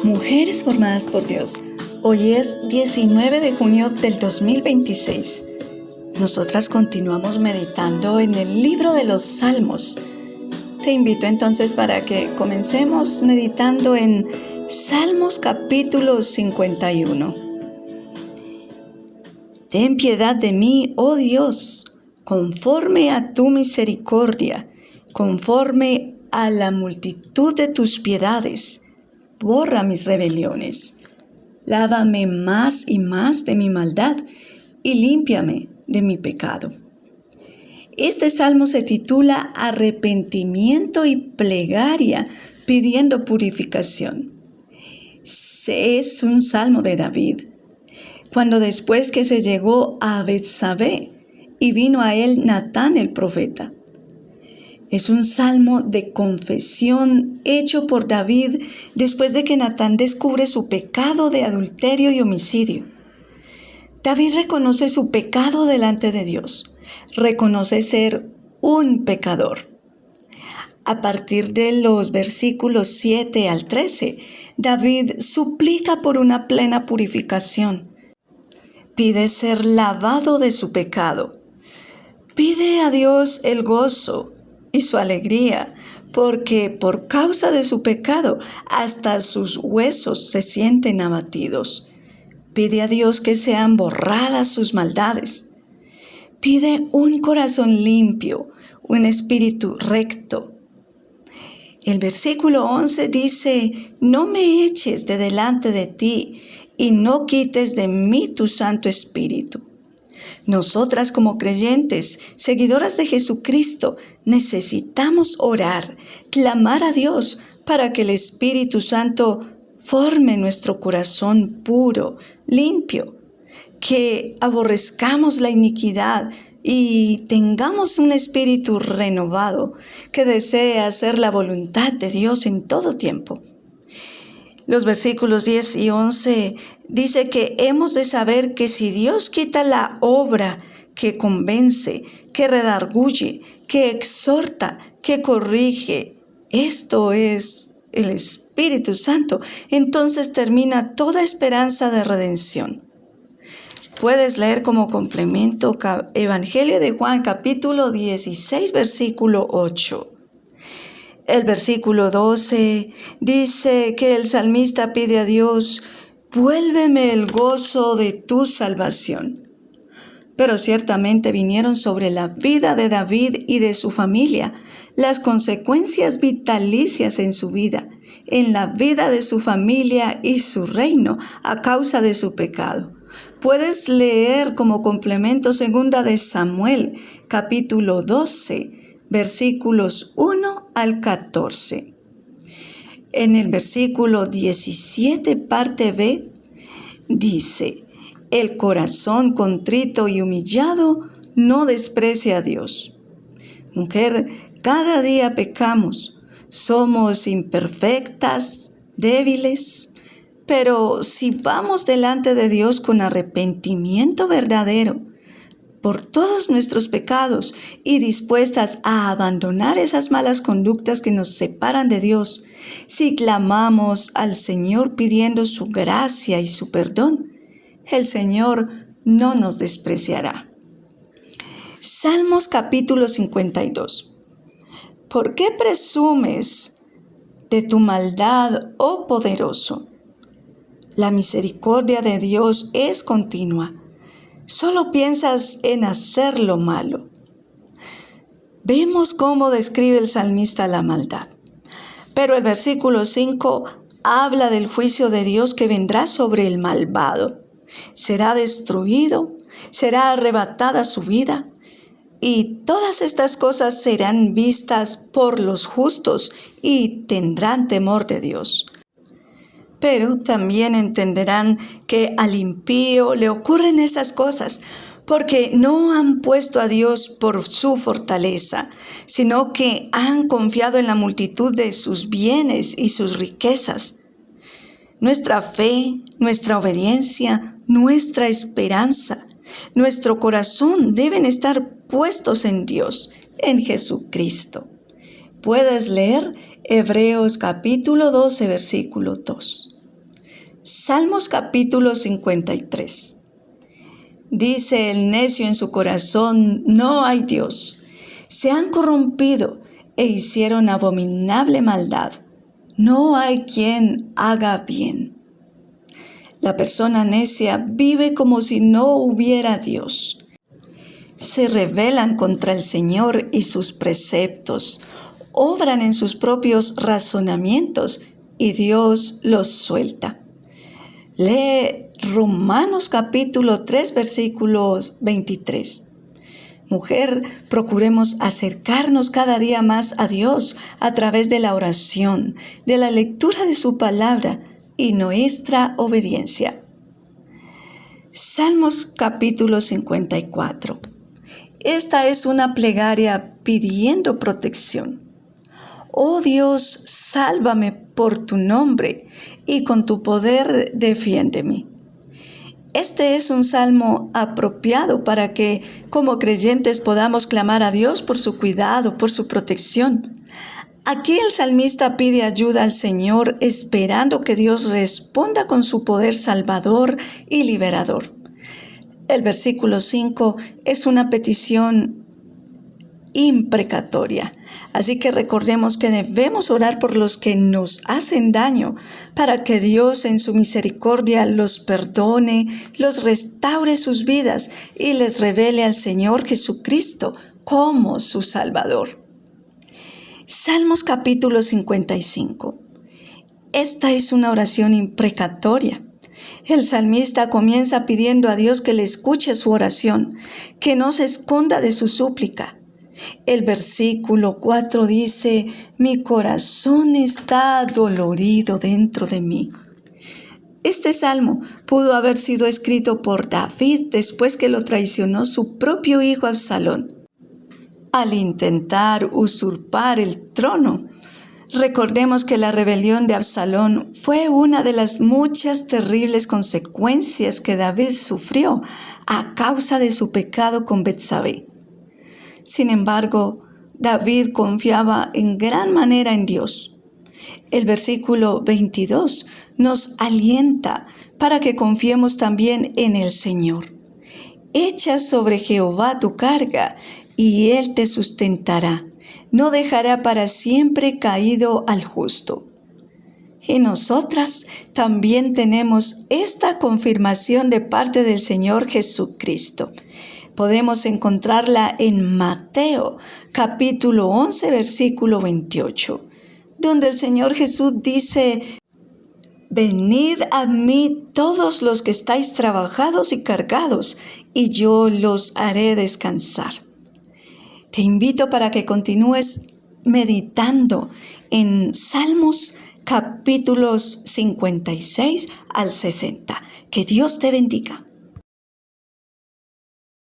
Mujeres formadas por Dios. Hoy es 19 de junio del 2026. Nosotras continuamos meditando en el libro de los Salmos. Te invito entonces para que comencemos meditando en Salmos capítulo 51. Ten piedad de mí, oh Dios, conforme a tu misericordia, conforme a la multitud de tus piedades. Borra mis rebeliones. Lávame más y más de mi maldad y límpiame de mi pecado. Este salmo se titula Arrepentimiento y plegaria pidiendo purificación. Es un salmo de David. Cuando después que se llegó a Betsabé y vino a él Natán el profeta. Es un salmo de confesión hecho por David después de que Natán descubre su pecado de adulterio y homicidio. David reconoce su pecado delante de Dios. Reconoce ser un pecador. A partir de los versículos 7 al 13, David suplica por una plena purificación. Pide ser lavado de su pecado. Pide a Dios el gozo y su alegría, porque por causa de su pecado hasta sus huesos se sienten abatidos. Pide a Dios que sean borradas sus maldades. Pide un corazón limpio, un espíritu recto. El versículo 11 dice: no me eches de delante de ti y no quites de mí tu Santo Espíritu. Nosotras como creyentes, seguidoras de Jesucristo, necesitamos orar, clamar a Dios para que el Espíritu Santo forme nuestro corazón puro, limpio, que aborrezcamos la iniquidad y tengamos un espíritu renovado que desee hacer la voluntad de Dios en todo tiempo. Los versículos 10 y 11 dice que hemos de saber que si Dios quita la obra que convence, que redarguye, que exhorta, que corrige, esto es el Espíritu Santo, entonces termina toda esperanza de redención. Puedes leer como complemento Evangelio de Juan capítulo 16 versículo 8. El versículo 12 dice que el salmista pide a Dios: vuélveme el gozo de tu salvación. Pero ciertamente vinieron sobre la vida de David y de su familia las consecuencias vitalicias en su vida, en la vida de su familia y su reino a causa de su pecado. Puedes leer como complemento 2 de Samuel, capítulo 12, versículos 1 al 14. En el versículo 17, parte B, dice: el corazón contrito y humillado no desprecia a Dios. Mujer, cada día pecamos, somos imperfectas, débiles, pero si vamos delante de Dios con arrepentimiento verdadero por todos nuestros pecados y dispuestas a abandonar esas malas conductas que nos separan de Dios, si clamamos al Señor pidiendo su gracia y su perdón, el Señor no nos despreciará. Salmos capítulo 52. ¿Por qué presumes de tu maldad, oh poderoso? La misericordia de Dios es continua. Solo piensas en hacer lo malo. Vemos cómo describe el salmista la maldad. Pero el versículo 5 habla del juicio de Dios que vendrá sobre el malvado. Será destruido, será arrebatada su vida, y todas estas cosas serán vistas por los justos y tendrán temor de Dios. Pero también entenderán que al impío le ocurren esas cosas porque no han puesto a Dios por su fortaleza, sino que han confiado en la multitud de sus bienes y sus riquezas. Nuestra fe, nuestra obediencia, nuestra esperanza, nuestro corazón deben estar puestos en Dios, en Jesucristo. Puedes leer Hebreos capítulo 12, versículo 2. Salmos capítulo 53. Dice el necio en su corazón: no hay Dios. Se han corrompido e hicieron abominable maldad. No hay quien haga bien. La persona necia vive como si no hubiera Dios. Se rebelan contra el Señor y sus preceptos. Obran en sus propios razonamientos y Dios los suelta. Lee Romanos capítulo 3, versículos 23. Mujer, procuremos acercarnos cada día más a Dios a través de la oración, de la lectura de su palabra y nuestra obediencia. Salmos capítulo 54. Esta es una plegaria pidiendo protección. Oh Dios, sálvame por tu nombre y con tu poder defiéndeme. Este es un salmo apropiado para que, como creyentes, podamos clamar a Dios por su cuidado, por su protección. Aquí el salmista pide ayuda al Señor, esperando que Dios responda con su poder salvador y liberador. El versículo 5 es una petición imprecatoria. Así que recordemos que debemos orar por los que nos hacen daño, para que Dios en su misericordia los perdone, los restaure sus vidas y les revele al Señor Jesucristo como su Salvador. Salmos capítulo 55. Esta es una oración imprecatoria. El salmista comienza pidiendo a Dios que le escuche su oración, que no se esconda de su súplica. El versículo 4 dice: mi corazón está dolorido dentro de mí. Este salmo pudo haber sido escrito por David después que lo traicionó su propio hijo Absalón, al intentar usurpar el trono. Recordemos que la rebelión de Absalón fue una de las muchas terribles consecuencias que David sufrió a causa de su pecado con Betsabé. Sin embargo, David confiaba en gran manera en Dios. El versículo 22 nos alienta para que confiemos también en el Señor. Echa sobre Jehová tu carga, y Él te sustentará. No dejará para siempre caído al justo. Y nosotras también tenemos esta confirmación de parte del Señor Jesucristo. Podemos encontrarla en Mateo, capítulo 11, versículo 28, donde el Señor Jesús dice: venid a mí todos los que estáis trabajados y cargados, y yo los haré descansar. Te invito para que continúes meditando en Salmos capítulos 56 al 60. Que Dios te bendiga.